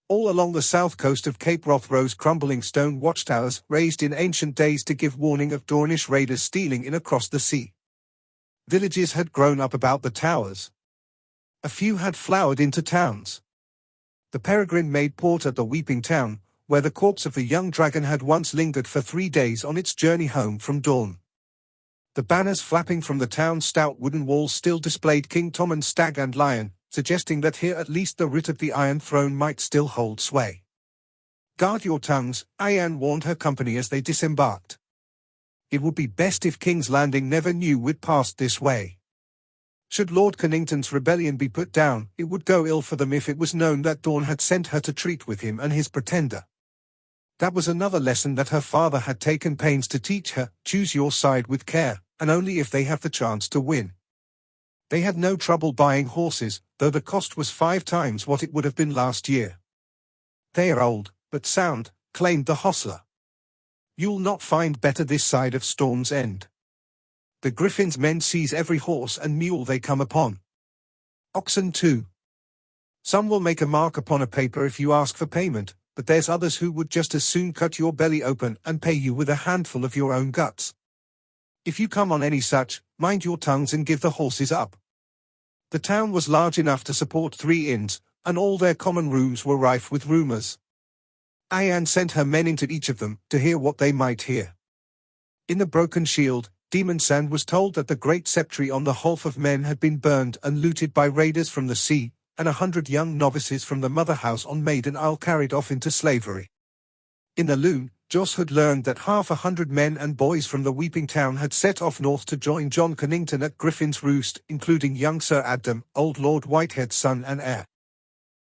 All along the south coast of Cape Wrath rose crumbling stone watchtowers raised in ancient days to give warning of Dornish raiders stealing in across the sea. Villages had grown up about the towers. A few had flowered into towns. The Peregrine made port at the Weeping Town, where the corpse of the young dragon had once lingered for 3 days on its journey home from Dorne. The banners flapping from the town's stout wooden walls still displayed King Tommen's stag and lion, suggesting that here at least the writ of the Iron Throne might still hold sway. "Guard your tongues," Arianne warned her company as they disembarked. "It would be best if King's Landing never knew we'd passed this way. Should Lord Connington's rebellion be put down, it would go ill for them if it was known that Dorne had sent her to treat with him and his pretender." That was another lesson that her father had taken pains to teach her: choose your side with care, and only if they have the chance to win. They had no trouble buying horses, though the cost was 5 times what it would have been last year. "They are old, but sound," claimed the hostler. "You'll not find better this side of Storm's End. The Griffin's men seize every horse and mule they come upon. Oxen too. Some will make a mark upon a paper if you ask for payment, but there's others who would just as soon cut your belly open and pay you with a handful of your own guts. If you come on any such, mind your tongues and give the horses up." The town was large enough to support 3 inns, and all their common rooms were rife with rumours. Arianne sent her men into each of them to hear what they might hear. In the Broken Shield, Demon Sand was told that the great septry on the Half of Men had been burned and looted by raiders from the sea, and 100 young novices from the mother house on Maiden Isle carried off into slavery. In the Loon, Joss had learned that 100 men and boys from the Weeping Town had set off north to join Jon Connington at Griffin's Roost, including young Sir Adam, old Lord Whitehead's son and heir.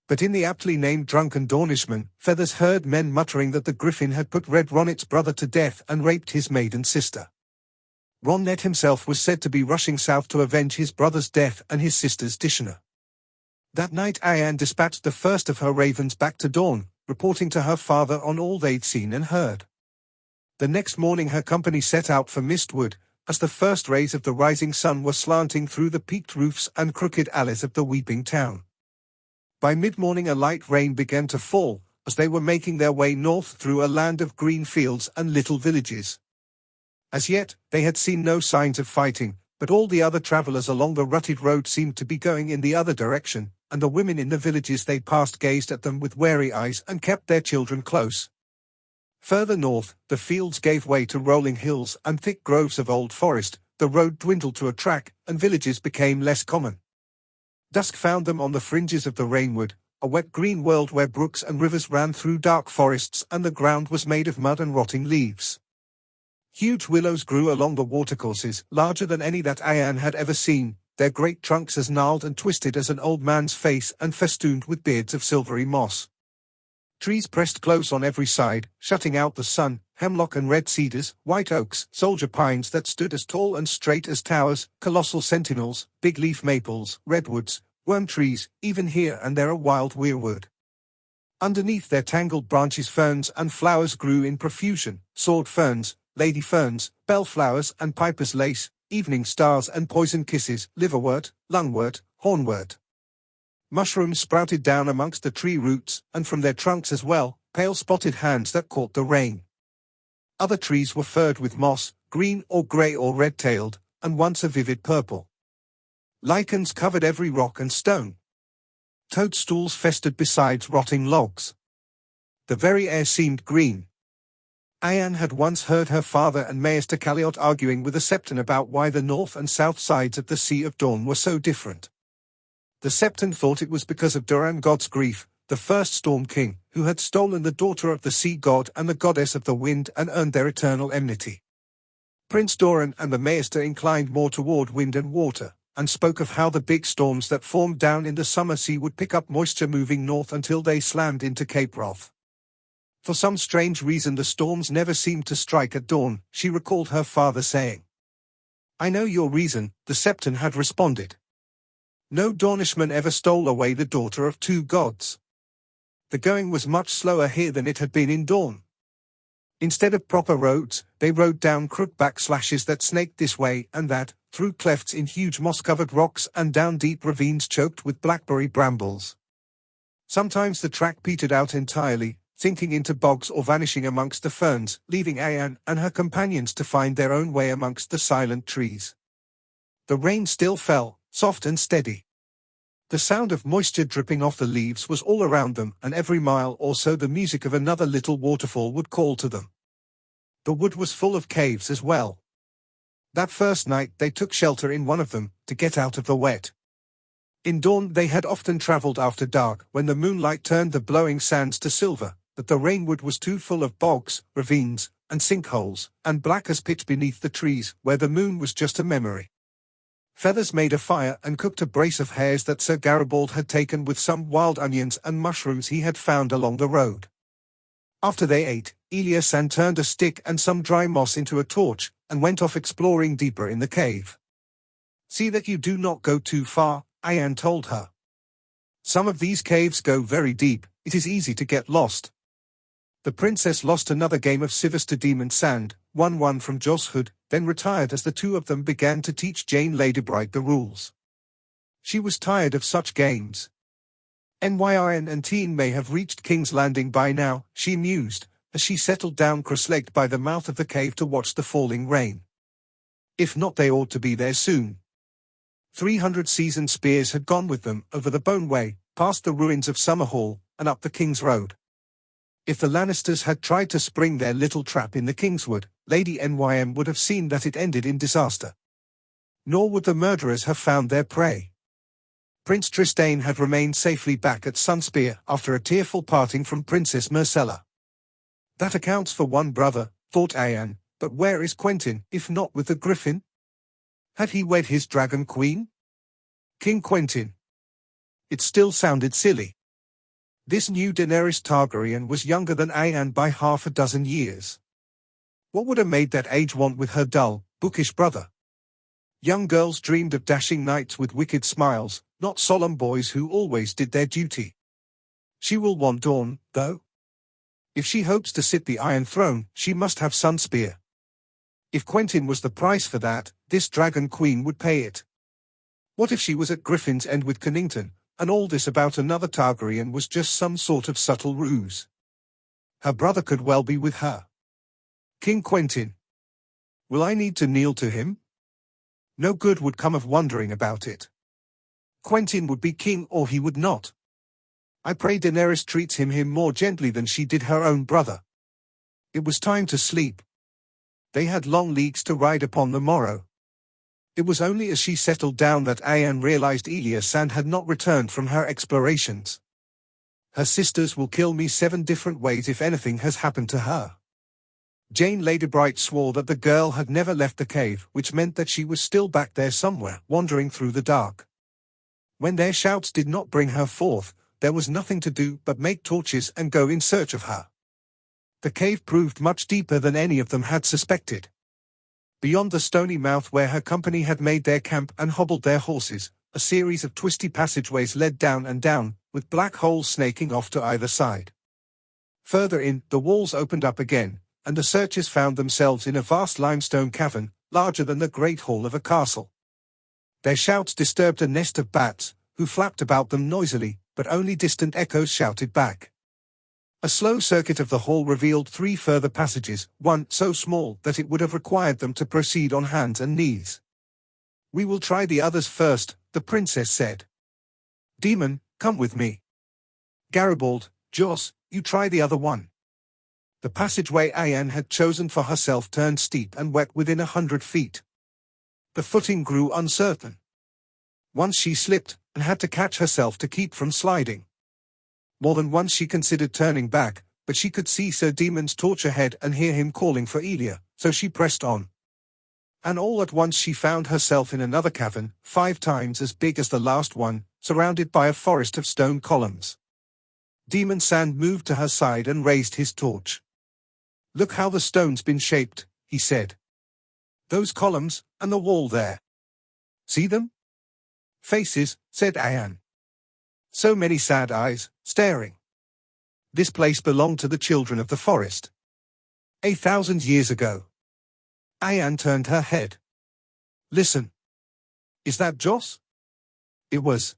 But in the aptly named Drunken Dornishman, Feathers heard men muttering that the Griffin had put Red Ronnet's brother to death and raped his maiden sister. Ronnet himself was said to be rushing south to avenge his brother's death and his sister's dishonor. That night Arianne dispatched the first of her ravens back to Dorne, reporting to her father on all they'd seen and heard. The next morning her company set out for Mistwood, as the first rays of the rising sun were slanting through the peaked roofs and crooked alleys of the Weeping Town. By mid-morning a light rain began to fall, as they were making their way north through a land of green fields and little villages. As yet, they had seen no signs of fighting, but all the other travelers along the rutted road seemed to be going in the other direction, and the women in the villages they passed gazed at them with wary eyes and kept their children close. Further north, the fields gave way to rolling hills and thick groves of old forest, the road dwindled to a track, and villages became less common. Dusk found them on the fringes of the rainwood, a wet green world where brooks and rivers ran through dark forests and the ground was made of mud and rotting leaves. Huge willows grew along the watercourses, larger than any that Arianne had ever seen, their great trunks as gnarled and twisted as an old man's face and festooned with beards of silvery moss. Trees pressed close on every side, shutting out the sun, hemlock and red cedars, white oaks, soldier pines that stood as tall and straight as towers, colossal sentinels, big-leaf maples, redwoods, worm trees, even here and there a wild weirwood. Underneath their tangled branches ferns and flowers grew in profusion, sword ferns, lady ferns, bellflowers and piper's lace, evening stars and poison kisses, liverwort, lungwort, hornwort. Mushrooms sprouted down amongst the tree roots, and from their trunks as well, pale spotted hands that caught the rain. Other trees were furred with moss, green or grey or red-tailed, and once a vivid purple. Lichens covered every rock and stone. Toadstools festered beside rotting logs. The very air seemed green. Arianne had once heard her father and Maester Caliot arguing with the Septon about why the north and south sides of the Sea of Dawn were so different. The Septon thought it was because of Doran God's grief, the first Storm King, who had stolen the daughter of the Sea God and the Goddess of the Wind and earned their eternal enmity. Prince Doran and the Maester inclined more toward wind and water, and spoke of how the big storms that formed down in the summer sea would pick up moisture moving north until they slammed into Cape Wrath. For some strange reason the storms never seemed to strike at dawn, she recalled her father saying. "I know your reason," the Septon had responded. "No Dornishman ever stole away the daughter of 2 gods. The going was much slower here than it had been in Dawn. Instead of proper roads, they rode down crook-back slashes that snaked this way and that, through clefts in huge moss-covered rocks and down deep ravines choked with blackberry brambles. Sometimes the track petered out entirely, sinking into bogs or vanishing amongst the ferns, leaving Arianne and her companions to find their own way amongst the silent trees. The rain still fell, soft and steady. The sound of moisture dripping off the leaves was all around them, and every mile or so the music of another little waterfall would call to them. The wood was full of caves as well. That first night they took shelter in one of them, to get out of the wet. In dawn they had often travelled after dark, when the moonlight turned the blowing sands to silver, but the rainwood was too full of bogs, ravines, and sinkholes, and black as pitch beneath the trees, where the moon was just a memory. Feathers made a fire and cooked a brace of hares that Sir Garibald had taken with some wild onions and mushrooms he had found along the road. After they ate, Iliasan turned a stick and some dry moss into a torch, and went off exploring deeper in the cave. "See that you do not go too far," Arianne told her. "Some of these caves go very deep, it is easy to get lost." The princess lost another game of civets to Demon Sand, won one from Joss Hood, then retired as the two of them began to teach Jane Ladybright the rules. She was tired of such games. Nyrn and Teen may have reached King's Landing by now, she mused, as she settled down cross-legged by the mouth of the cave to watch the falling rain. If not, they ought to be there soon. 300 seasoned spears had gone with them, over the Boneway, past the ruins of Summerhall, and up the King's Road. If the Lannisters had tried to spring their little trap in the Kingswood, Lady Nym would have seen that it ended in disaster. Nor would the murderers have found their prey. Prince Trystane had remained safely back at Sunspear after a tearful parting from Princess Myrcella. That accounts for one brother, thought Arianne, but where is Quentyn, if not with the Griffin? Had he wed his dragon queen? King Quentyn. It still sounded silly. This new Daenerys Targaryen was younger than Arianne by half a dozen years. What would a maid that age want with her dull, bookish brother? Young girls dreamed of dashing knights with wicked smiles, not solemn boys who always did their duty. She will want Dawn, though. If she hopes to sit the Iron Throne, she must have Sunspear. If Quentyn was the price for that, this dragon queen would pay it. What if she was at Griffin's End with Connington, and all this about another Targaryen was just some sort of subtle ruse? Her brother could well be with her. King Quentyn. Will I need to kneel to him? No good would come of wondering about it. Quentyn would be king or he would not. I pray Daenerys treats him more gently than she did her own brother. It was time to sleep. They had long leagues to ride upon the morrow. It was only as she settled down that Arianne realized Iliasan had not returned from her explorations. Her sisters will kill me 7 different ways if anything has happened to her. Jane Ladybright swore that the girl had never left the cave, which meant that she was still back there somewhere, wandering through the dark. When their shouts did not bring her forth, there was nothing to do but make torches and go in search of her. The cave proved much deeper than any of them had suspected. Beyond the stony mouth where her company had made their camp and hobbled their horses, a series of twisty passageways led down and down, with black holes snaking off to either side. Further in, the walls opened up again, and the searchers found themselves in a vast limestone cavern, larger than the great hall of a castle. Their shouts disturbed a nest of bats, who flapped about them noisily, but only distant echoes shouted back. A slow circuit of the hall revealed 3 further passages, one so small that it would have required them to proceed on hands and knees. "We will try the others first," the princess said. "Demon, come with me. Garibald, Joss, you try the other one." The passageway Arianne had chosen for herself turned steep and wet within 100 feet. The footing grew uncertain. Once she slipped, and had to catch herself to keep from sliding. More than once she considered turning back, but she could see Sir Daemon's torch ahead and hear him calling for Elia, so she pressed on. And all at once she found herself in another cavern, 5 times as big as the last one, surrounded by a forest of stone columns. Demon Sand moved to her side and raised his torch. "Look how the stone's been shaped," he said. "Those columns, and the wall there. See them?" "Faces," said Arianne. "So many sad eyes, staring. This place belonged to the children of the forest. 1,000 years ago." Arianne turned her head. "Listen. Is that Joss?" It was.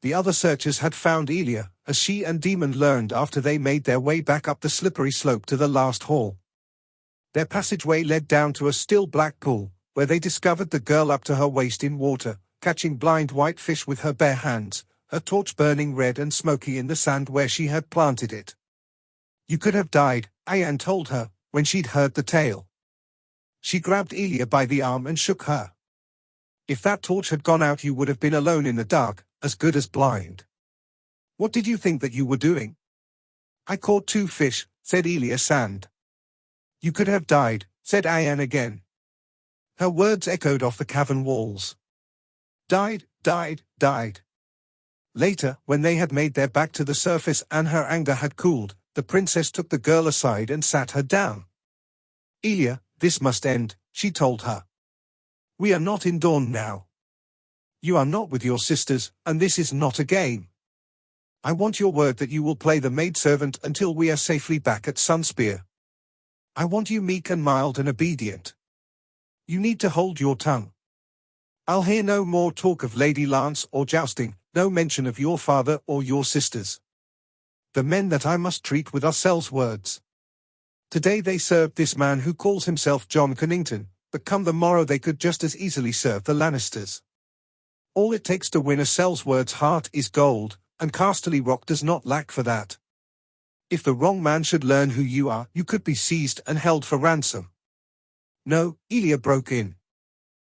The other searchers had found Elia, as she and Demon learned after they made their way back up the slippery slope to the last hall. Their passageway led down to a still black pool, where they discovered the girl up to her waist in water, catching blind white fish with her bare hands, her torch burning red and smoky in the sand where she had planted it. "You could have died," Arianne told her, when she'd heard the tale. She grabbed Elia by the arm and shook her. "If that torch had gone out, you would have been alone in the dark, as good as blind. What did you think that you were doing?" "I caught 2 fish," said Elia Sand. "You could have died," said Arianne again. Her words echoed off the cavern walls. "Died, died, died." Later, when they had made their back to the surface and her anger had cooled, the princess took the girl aside and sat her down. "Elia, this must end," she told her. "We are not in Dawn now. You are not with your sisters, and this is not a game. I want your word that you will play the maidservant until we are safely back at Sunspear. I want you meek and mild and obedient. You need to hold your tongue. I'll hear no more talk of Lady Lance or jousting, no mention of your father or your sisters. The men that I must treat with are Sel's words. Today they served this man who calls himself Jon Connington, but come the morrow they could just as easily serve the Lannisters. All it takes to win a Sel's-word's heart is gold, and Casterly Rock does not lack for that. If the wrong man should learn who you are, you could be seized and held for ransom." "No," Elia broke in.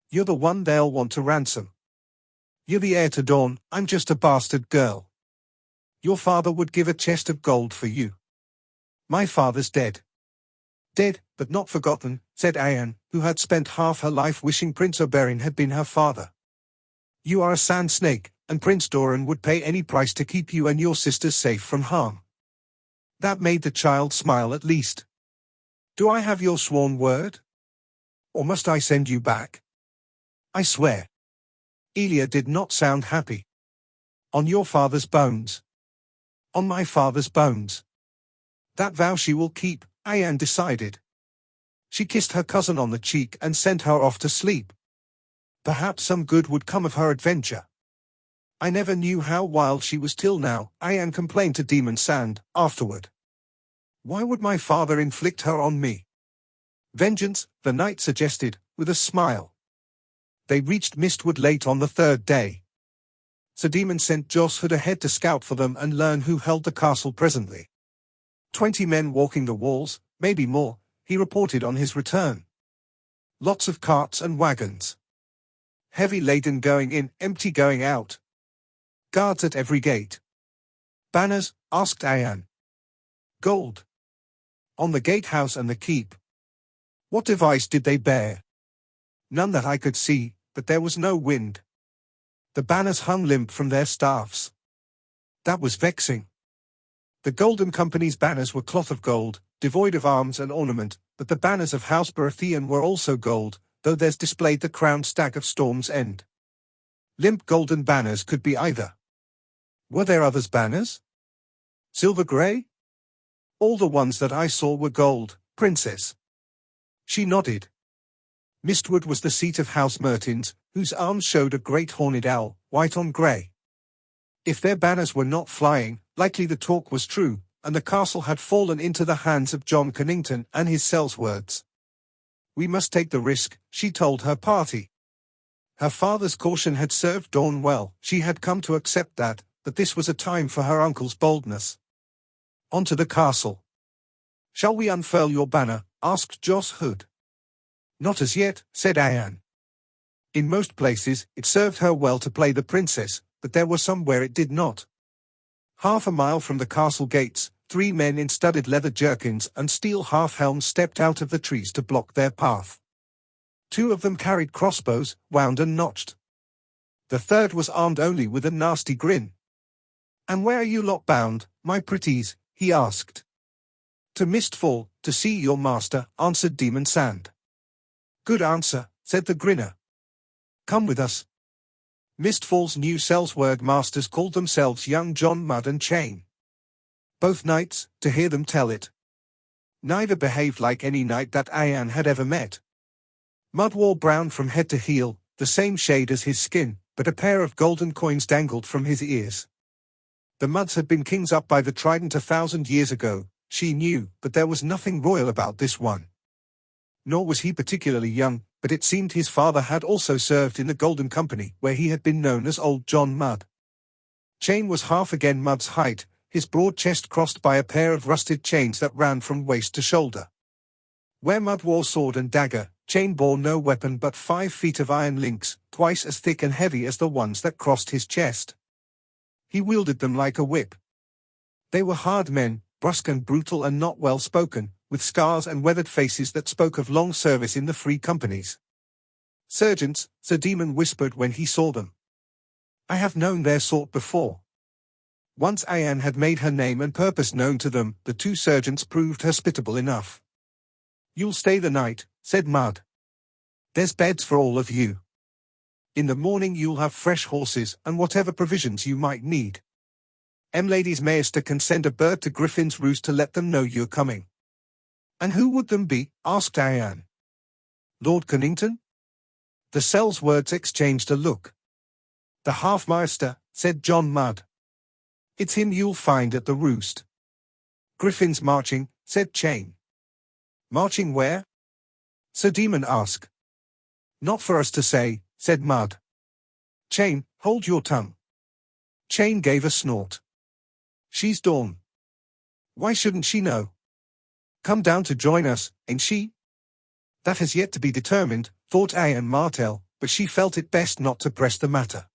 "You're the one they'll want to ransom. You're the heir to Dawn, I'm just a bastard girl. Your father would give a chest of gold for you." "My father's dead." "Dead, but not forgotten," said Arianne, who had spent half her life wishing Prince Oberyn had been her father. "You are a sand snake, and Prince Doran would pay any price to keep you and your sisters safe from harm." That made the child smile at least. "Do I have your sworn word? Or must I send you back?" "I swear." Elia did not sound happy. "On your father's bones." "On my father's bones." That vow she will keep, Arianne decided. She kissed her cousin on the cheek and sent her off to sleep. Perhaps some good would come of her adventure. "I never knew how wild she was till now," Arianne complained to Demon Sand, afterward. "Why would my father inflict her on me?" "Vengeance," the knight suggested, with a smile. They reached Mistwood late on the 3rd day. Sir Demon sent Joss Hood ahead to scout for them and learn who held the castle presently. 20 men walking the walls, maybe more, he reported on his return. Lots of carts and wagons. Heavy laden going in, empty going out. Guards at every gate. "Banners?" asked Arianne. "Gold. On the gatehouse and the keep." "What device did they bear?" "None that I could see, but there was no wind. The banners hung limp from their staffs." That was vexing. The Golden Company's banners were cloth of gold, devoid of arms and ornament, but the banners of House Baratheon were also gold, though theirs displayed the crowned stag of Storm's End. Limp golden banners could be either. Were there others' banners? Silver grey? "All the ones that I saw were gold, Princess." She nodded. Mistwood was the seat of House Mertins, whose arms showed a great horned owl, white on grey. If their banners were not flying, likely the talk was true, and the castle had fallen into the hands of Jon Connington and his Sel's-words. "We must take the risk," she told her party. Her father's caution had served Dawn well. She had come to accept that, but this was a time for her uncle's boldness. On to the castle. "Shall we unfurl your banner?" asked Joss Hood. "Not as yet," said Arianne. In most places, it served her well to play the princess, but there were some where it did not. Half a mile from the castle gates, 3 men in studded leather jerkins and steel half-helms stepped out of the trees to block their path. 2 of them carried crossbows, wound and notched. The third was armed only with a nasty grin. "And where are you lot bound, my pretties?" he asked. "To Mistfall, to see your master," answered Demon Sand. "Good answer," said the grinner. "Come with us." Mistfall's new Sel's-word masters called themselves Young John Mud and Chain. Both knights, to hear them tell it. Neither behaved like any knight that Arianne had ever met. Mud wore brown from head to heel, the same shade as his skin, but a pair of golden coins dangled from his ears. The Mudds had been kings up by the Trident 1,000 years ago, she knew, but there was nothing royal about this one. Nor was he particularly young, but it seemed his father had also served in the Golden Company, where he had been known as Old John Mudd. Chain was half again Mudd's height, his broad chest crossed by a pair of rusted chains that ran from waist to shoulder. Where Mudd wore sword and dagger, Chain bore no weapon but 5 feet of iron links, twice as thick and heavy as the ones that crossed his chest. He wielded them like a whip. They were hard men, brusque and brutal and not well spoken, with scars and weathered faces that spoke of long service in the free companies. "Sergeants," Sir Demon whispered when he saw them. "I have known their sort before." Once Arianne had made her name and purpose known to them, the 2 sergeants proved hospitable enough. "You'll stay the night," said Mudd. "There's beds for all of you. In the morning you'll have fresh horses and whatever provisions you might need. Lady's Maester can send a bird to Griffin's Roost to let them know you're coming." "And who would them be?" asked Arianne. "Lord Connington?" The cell's words exchanged a look. "The Half-Master," said John Mudd. "It's him you'll find at the roost." "Griffin's marching," said Chain. "Marching where?" Sir Demon asked. "Not for us to say," said Mudd. "Chain, hold your tongue." Chain gave a snort. "She's Dawn. Why shouldn't she know? Come down to join us, ain't she?" That has yet to be determined, thought Arianne Martell, but she felt it best not to press the matter.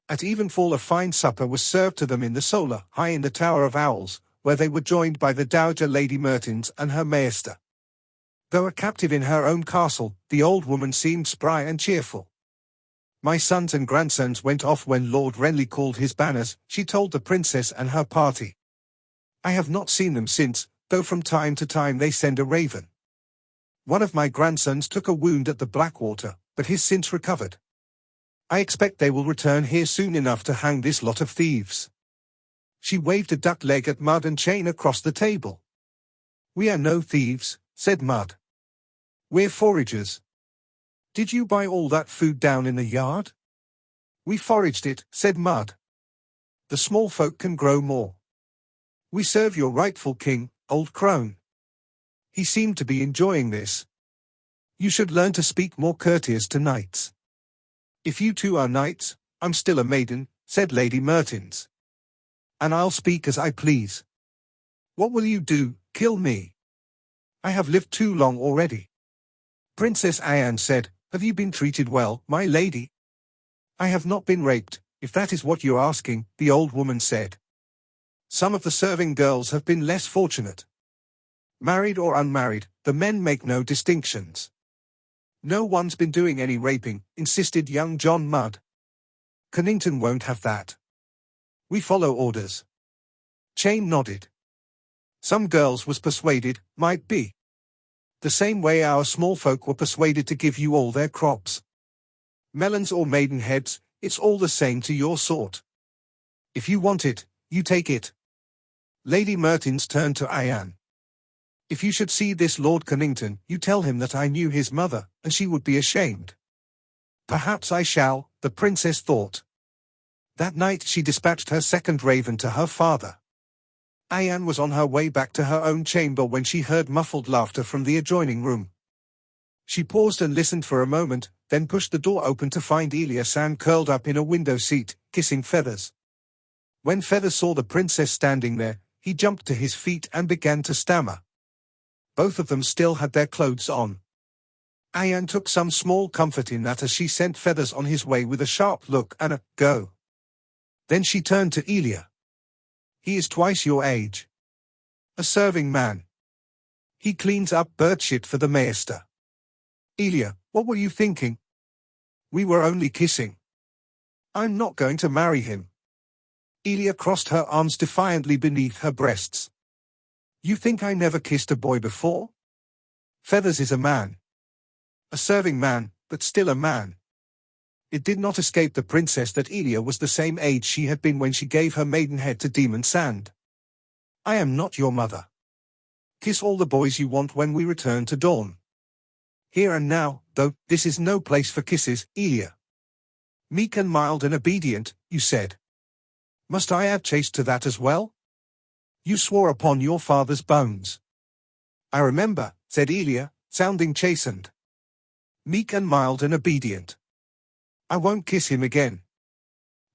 At evenfall a fine supper was served to them in the solar, high in the Tower of Owls, where they were joined by the Dowager Lady Mertens and her Maester. Though a captive in her own castle, the old woman seemed spry and cheerful. "My sons and grandsons went off when Lord Renly called his banners," she told the princess and her party. "I have not seen them since, though from time to time they send a raven. One of my grandsons took a wound at the Blackwater, but he's since recovered. I expect they will return here soon enough to hang this lot of thieves." She waved a duck leg at Mudd and Chain across the table. "We are no thieves," said Mudd. "We're foragers. Did you buy all that food down in the yard?" "We foraged it," said Mudd. "The small folk can grow more. We serve your rightful king, Old Crone." He seemed to be enjoying this. "You should learn to speak more courteous to knights." "If you two are knights, I'm still a maiden," said Lady Mertens. "And I'll speak as I please." "What will you do, kill me? I have lived too long already." Princess Arianne said, "Have you been treated well, my lady?" "I have not been raped, if that is what you're asking," the old woman said. "Some of the serving girls have been less fortunate. Married or unmarried, the men make no distinctions." "No one's been doing any raping," insisted young John Mudd. "Connington won't have that. We follow orders." Chain nodded. "Some girls was persuaded, might be. The same way our small folk were persuaded to give you all their crops. Melons or maidenheads, it's all the same to your sort. If you want it, you take it." Lady Mertens turned to Arianne. "If you should see this Lord Connington, you tell him that I knew his mother, and she would be ashamed." "Perhaps I shall," the princess thought. That night she dispatched her second raven to her father. Arianne was on her way back to her own chamber when she heard muffled laughter from the adjoining room. She paused and listened for a moment, then pushed the door open to find Elia Sand curled up in a window seat, kissing Feathers. When Feathers saw the princess standing there, he jumped to his feet and began to stammer. Both of them still had their clothes on. Arianne took some small comfort in that as she sent Feathers on his way with a sharp look and a "go." Then she turned to Elia. "He is twice your age. A serving man. He cleans up bird shit for the Maester." "Elia, what were you thinking?" "We were only kissing. I'm not going to marry him." Elia crossed her arms defiantly beneath her breasts. "You think I never kissed a boy before? Feathers is a man. A serving man, but still a man." It did not escape the princess that Elia was the same age she had been when she gave her maidenhead to Demon Sand. "I am not your mother. Kiss all the boys you want when we return to Dawn. Here and now, though, this is no place for kisses, Elia." Meek and mild and obedient, you said. Must I add chaste to that as well? You swore upon your father's bones. I remember, said Elia, sounding chastened. Meek and mild and obedient. I won't kiss him again.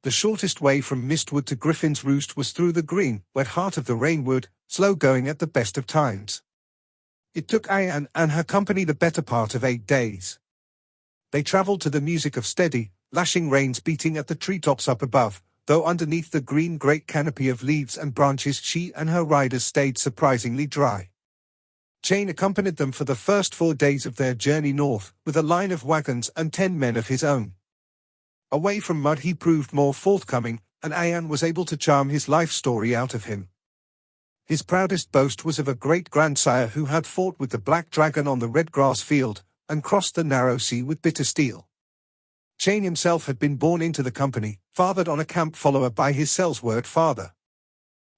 The shortest way from Mistwood to Griffin's Roost was through the green, wet heart of the Rainwood, slow going at the best of times. It took Arianne and her company the better part of 8 days. They travelled to the music of steady, lashing rains beating at the treetops up above, though underneath the green great canopy of leaves and branches she and her riders stayed surprisingly dry. Chane accompanied them for the first 4 days of their journey north, with a line of wagons and 10 men of his own. Away from mud he proved more forthcoming, and Arianne was able to charm his life story out of him. His proudest boast was of a great-grandsire who had fought with the Black Dragon on the red grass field, and crossed the narrow sea with bitter steel. Chane himself had been born into the company, fathered on a camp follower by his Sellsword father.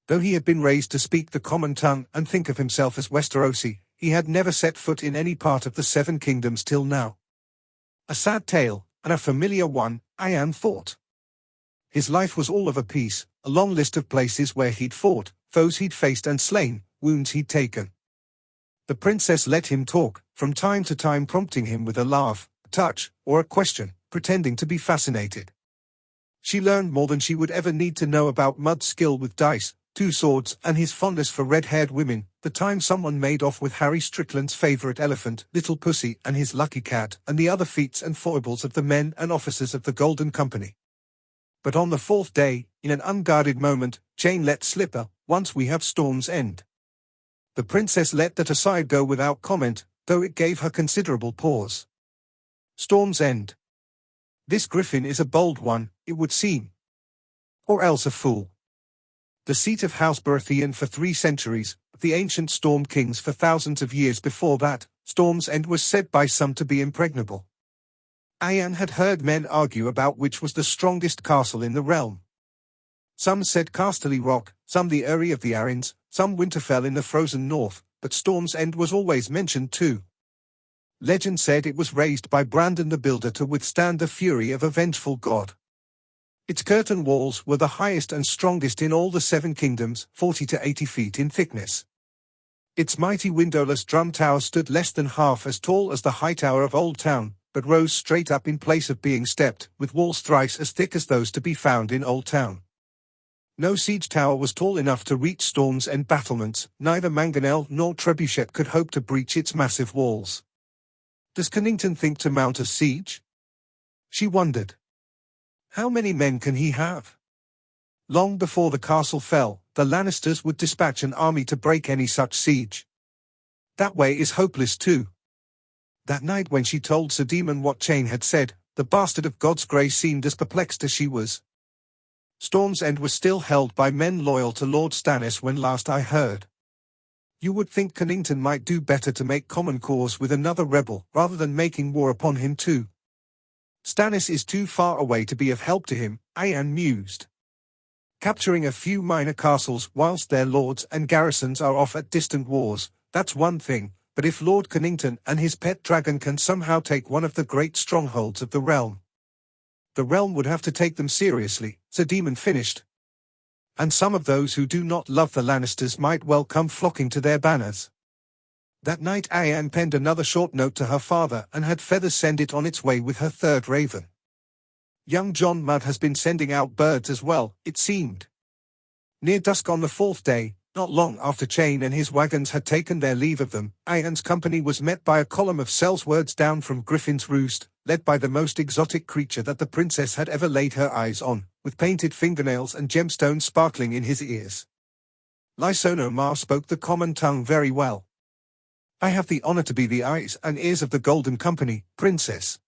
Though he had been raised to speak the common tongue and think of himself as Westerosi, he had never set foot in any part of the 7 kingdoms till now. A sad tale, and a familiar one, Arianne thought. His life was all of a piece, a long list of places where he'd fought, foes he'd faced and slain, wounds he'd taken. The princess let him talk, from time to time prompting him with a laugh, a touch, or a question, pretending to be fascinated. She learned more than she would ever need to know about Mud's skill with dice, 2 swords, and his fondness for red-haired women, the time someone made off with Harry Strickland's favourite elephant, Little Pussy, and his lucky cat, and the other feats and foibles of the men and officers of the Golden Company. But on the 4th day, in an unguarded moment, Chane let slip a, "Once we have Storm's End." The princess let that aside go without comment, though it gave her considerable pause. Storm's End. This griffin is a bold one, it would seem. Or else a fool. The seat of House Baratheon for 3 centuries, the ancient Storm Kings for thousands of years before that, Storm's End was said by some to be impregnable. Arianne had heard men argue about which was the strongest castle in the realm. Some said Casterly Rock, some the Eyrie of the Arryns, some Winterfell in the frozen north, but Storm's End was always mentioned too. Legend said it was raised by Brandon the Builder to withstand the fury of a vengeful god. Its curtain walls were the highest and strongest in all the 7 kingdoms, 40 to 80 feet in thickness. Its mighty windowless drum tower stood less than half as tall as the high tower of Old Town, but rose straight up in place of being stepped, with walls thrice as thick as those to be found in Old Town. No siege tower was tall enough to reach Storm's End battlements, neither mangonel nor trebuchet could hope to breach its massive walls. Does Connington think to mount a siege? She wondered. How many men can he have? Long before the castle fell, the Lannisters would dispatch an army to break any such siege. That way is hopeless too. That night when she told Sir Daemon what Chane had said, the bastard of God's grace seemed as perplexed as she was. Storm's End was still held by men loyal to Lord Stannis when last I heard. You would think Connington might do better to make common cause with another rebel, rather than making war upon him too. Stannis is too far away to be of help to him, Arianne mused. Capturing a few minor castles whilst their lords and garrisons are off at distant wars, that's one thing, but if Lord Connington and his pet dragon can somehow take one of the great strongholds of the realm would have to take them seriously, Sir Daemon finished. And some of those who do not love the Lannisters might well come flocking to their banners. That night Arianne penned another short note to her father and had Feathers send it on its way with her 3rd raven. Young John Mudd has been sending out birds as well, it seemed. Near dusk on the 4th day, not long after Chane and his wagons had taken their leave of them, Arianne's company was met by a column of Sellswords down from Griffin's Roost, led by the most exotic creature that the princess had ever laid her eyes on, with painted fingernails and gemstones sparkling in his ears. Lysono Mar spoke the common tongue very well. I have the honor to be the eyes and ears of the Golden Company, princess.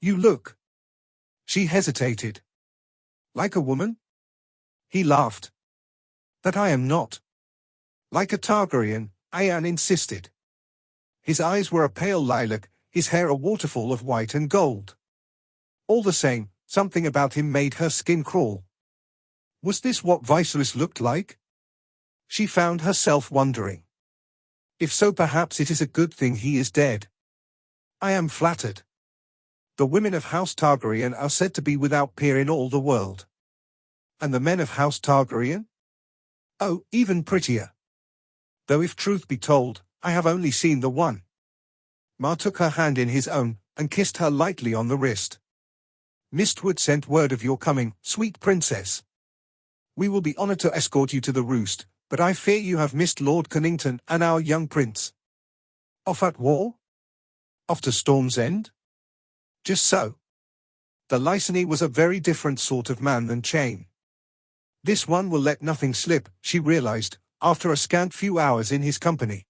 You look. She hesitated. Like a woman? He laughed. That I am not. Like a Targaryen, Arianne insisted. His eyes were a pale lilac, his hair a waterfall of white and gold. All the same, something about him made her skin crawl. Was this what Viserys looked like? She found herself wondering. If so, perhaps it is a good thing he is dead. I am flattered. The women of House Targaryen are said to be without peer in all the world. And the men of House Targaryen? Oh, even prettier. Though if truth be told, I have only seen the one. Mar took her hand in his own, and kissed her lightly on the wrist. Mistwood sent word of your coming, sweet princess. We will be honored to escort you to the roost, but I fear you have missed Lord Connington and our young prince. Off at war? Off to Storm's End? Just so. The Lyseni was a very different sort of man than Chain. This one will let nothing slip, she realized, after a scant few hours in his company.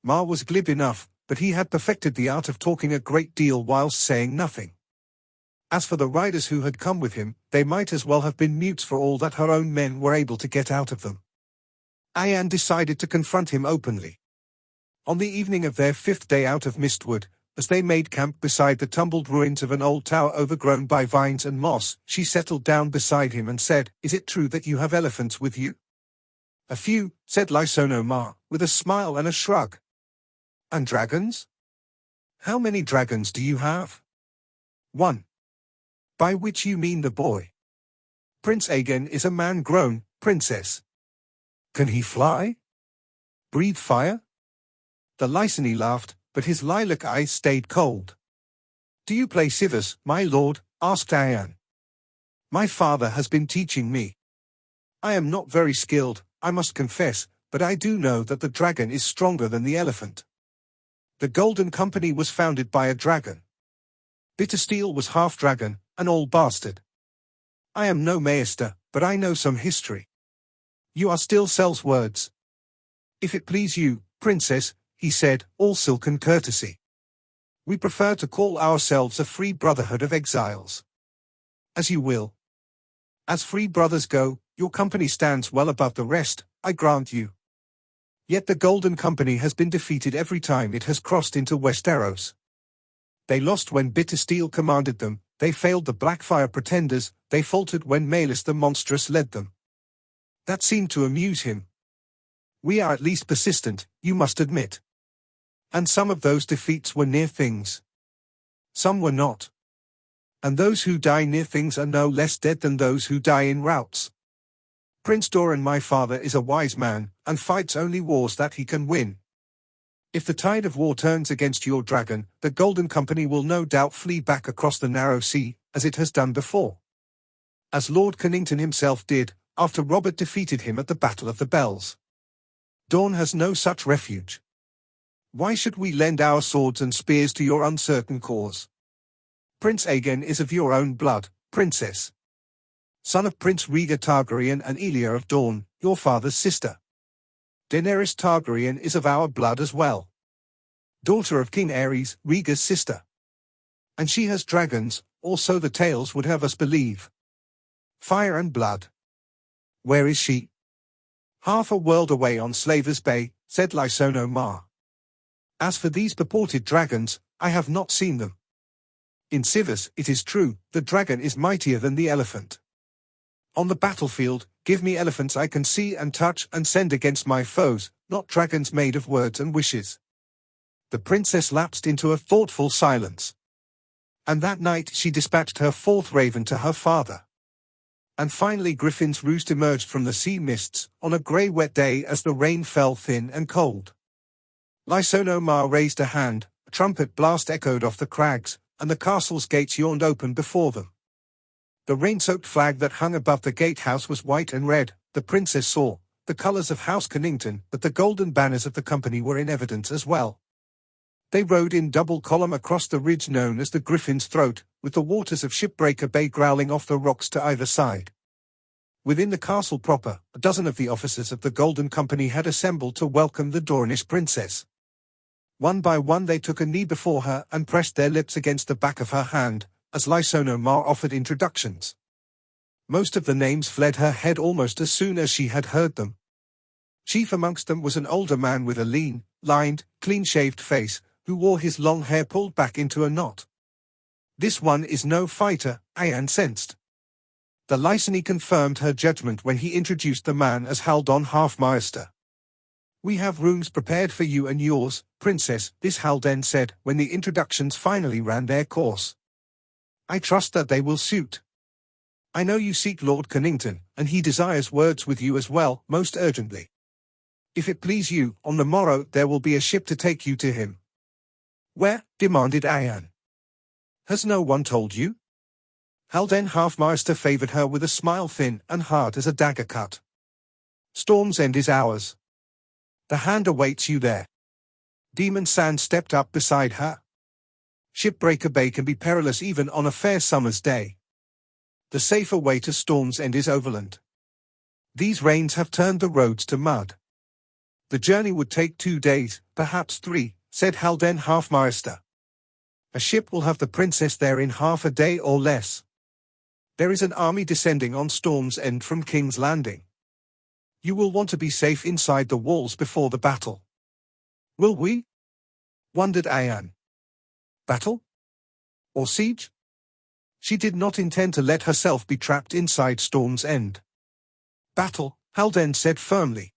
Mar was glib enough, but he had perfected the art of talking a great deal whilst saying nothing. As for the riders who had come with him, they might as well have been mutes for all that her own men were able to get out of them. Arianne decided to confront him openly. On the evening of their 5th day out of Mistwood, as they made camp beside the tumbled ruins of an old tower overgrown by vines and moss, she settled down beside him and said, "Is it true that you have elephants with you?" "A few," said Lysono Mar, with a smile and a shrug. "And dragons?" "How many dragons do you have?" "One." "By which you mean the boy?" "Prince Aegon is a man grown, princess." "Can he fly? Breathe fire?" The Lyseni laughed, but his lilac eyes stayed cold. "Do you play civets, my lord?" asked Arianne. "My father has been teaching me. I am not very skilled, I must confess, but I do know that the dragon is stronger than the elephant. The Golden Company was founded by a dragon. Bittersteel was half dragon, an old bastard. I am no maester, but I know some history. You are still sells words." "If it please you, princess," he said, all silken courtesy. "We prefer to call ourselves a free brotherhood of exiles." "As you will. As free brothers go, your company stands well above the rest, I grant you. Yet the Golden Company has been defeated every time it has crossed into Westeros. They lost when Bittersteel commanded them, they failed the Blackfire Pretenders, they faltered when Maelys the Monstrous led them. That seemed to amuse him. We are at least persistent, you must admit. And some of those defeats were near things. Some were not. And those who die near things are no less dead than those who die in routs. Prince Doran, my father, is a wise man, and fights only wars that he can win. If the tide of war turns against your dragon, the Golden Company will no doubt flee back across the narrow sea, as it has done before. As Lord Connington himself did, after Robert defeated him at the Battle of the Bells. Dorne has no such refuge. Why should we lend our swords and spears to your uncertain cause? Prince Aegon is of your own blood, princess. Son of Prince Rhaegar Targaryen and Elia of Dorne, your father's sister. Daenerys Targaryen is of our blood as well. Daughter of King Aerys, Rhaegar's sister. And she has dragons, or so the tales would have us believe. Fire and blood. Where is she? Half a world away on Slaver's Bay, said Lysono Mar. As for these purported dragons, I have not seen them. In Civers, it is true, the dragon is mightier than the elephant. On the battlefield, give me elephants I can see and touch and send against my foes, not dragons made of words and wishes. The princess lapsed into a thoughtful silence. And that night she dispatched her 4th raven to her father. And finally Griffin's roost emerged from the sea mists, on a grey wet day as the rain fell thin and cold. Lysono Mar raised a hand, a trumpet blast echoed off the crags, and the castle's gates yawned open before them. The rain-soaked flag that hung above the gatehouse was white and red, the princess saw, the colours of House Connington, but the golden banners of the company were in evidence as well. They rode in double column across the ridge known as the Griffin's Throat, with the waters of Shipbreaker Bay growling off the rocks to either side. Within the castle proper, a dozen of the officers of the Golden Company had assembled to welcome the Dornish princess. One by one they took a knee before her and pressed their lips against the back of her hand, as Lysono Mar offered introductions. Most of the names fled her head almost as soon as she had heard them. Chief amongst them was an older man with a lean, lined, clean-shaved face, who wore his long hair pulled back into a knot. This one is no fighter, Arianne sensed. The Lyseni confirmed her judgment when he introduced the man as Haldon Halfmeister. "We have rooms prepared for you and yours, princess," this Halden said, when the introductions finally ran their course. I trust that they will suit. I know you seek Lord Connington, and he desires words with you as well, most urgently. If it please you, on the morrow there will be a ship to take you to him." "Where?" demanded Arianne. "Has no one told you?" Haldane Halfmaster favored her with a smile thin and hard as a dagger cut. "Storm's End is ours. The Hand awaits you there." Demon Sand stepped up beside her. "Shipbreaker Bay can be perilous even on a fair summer's day. The safer way to Storm's End is overland. These rains have turned the roads to mud. The journey would take 2 days, perhaps 3, said Haldane Halfmaster. A ship will have the princess there in half a day or less. There is an army descending on Storm's End from King's Landing. You will want to be safe inside the walls before the battle." "Will we?" wondered Arianne. "Battle? Or siege?" She did not intend to let herself be trapped inside Storm's End. "Battle," Haldane said firmly.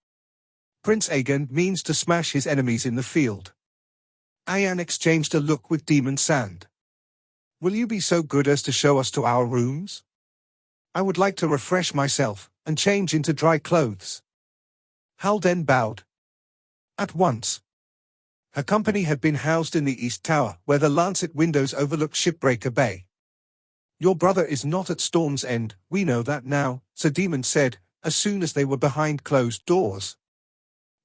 "Prince Aegon means to smash his enemies in the field." Arianne exchanged a look with Demon Sand. "Will you be so good as to show us to our rooms? I would like to refresh myself, and change into dry clothes." Haldane bowed. "At once." Her company had been housed in the East Tower, where the lancet windows overlooked Shipbreaker Bay. "Your brother is not at Storm's End, we know that now," Sir Demon said, as soon as they were behind closed doors.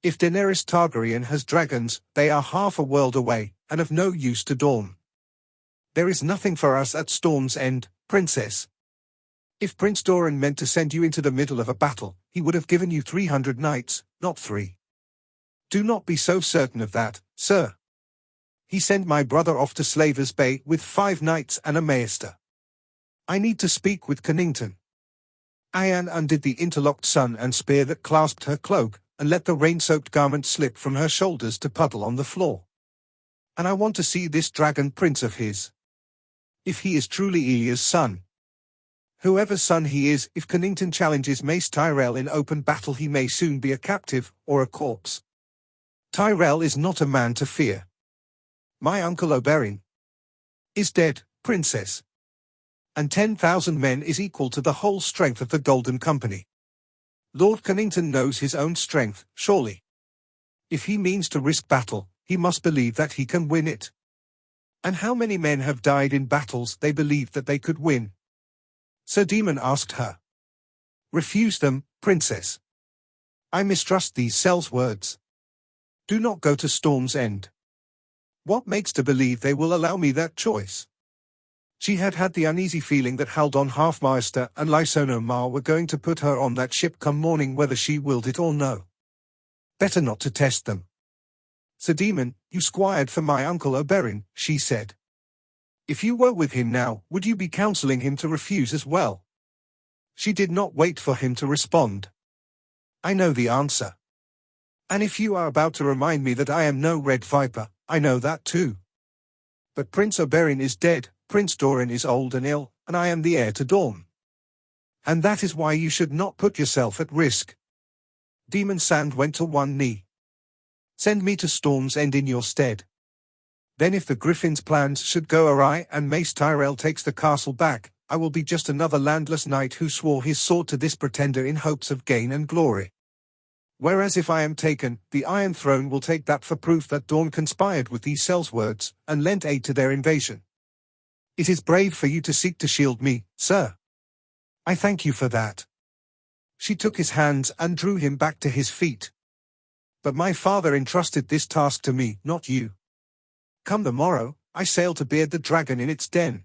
"If Daenerys Targaryen has dragons, they are half a world away, and of no use to Dawn. There is nothing for us at Storm's End, Princess. If Prince Doran meant to send you into the middle of a battle, he would have given you 300 knights, not 3. Do not be so certain of that, sir. He sent my brother off to Slaver's Bay with 5 knights and a maester. I need to speak with Connington." Arianne undid the interlocked sun and spear that clasped her cloak, and let the rain-soaked garment slip from her shoulders to puddle on the floor. "And I want to see this dragon prince of his. If he is truly Ilya's son. Whoever's son he is, if Connington challenges Mace Tyrell in open battle, he may soon be a captive, or a corpse. Tyrell is not a man to fear. My uncle Oberyn is dead, Princess. And 10,000 men is equal to the whole strength of the Golden Company. Lord Connington knows his own strength, surely. If he means to risk battle, he must believe that he can win it. And how many men have died in battles they believed that they could win?" Sir Demon asked her. "Refuse them, Princess. I mistrust these Sel's words. Do not go to Storm's End. What makes to believe they will allow me that choice?" She had had the uneasy feeling that Haldane Halfmaster and Lysono Mar were going to put her on that ship come morning whether she willed it or no. Better not to test them. "Sir Demon, you squired for my uncle Oberyn," she said. "If you were with him now, would you be counseling him to refuse as well?" She did not wait for him to respond. "I know the answer. And if you are about to remind me that I am no Red Viper, I know that too. But Prince Oberyn is dead, Prince Doran is old and ill, and I am the heir to Dawn. And that is why you should not put yourself at risk." Demon Sand went to one knee. "Send me to Storm's End in your stead. Then if the Griffin's plans should go awry and Mace Tyrell takes the castle back, I will be just another landless knight who swore his sword to this pretender in hopes of gain and glory. Whereas if I am taken, the Iron Throne will take that for proof that Dawn conspired with these Sel's words, and lent aid to their invasion. It is brave for you to seek to shield me, sir. I thank you for that." She took his hands and drew him back to his feet. "But my father entrusted this task to me, not you. Come the morrow, I sail to beard the dragon in its den.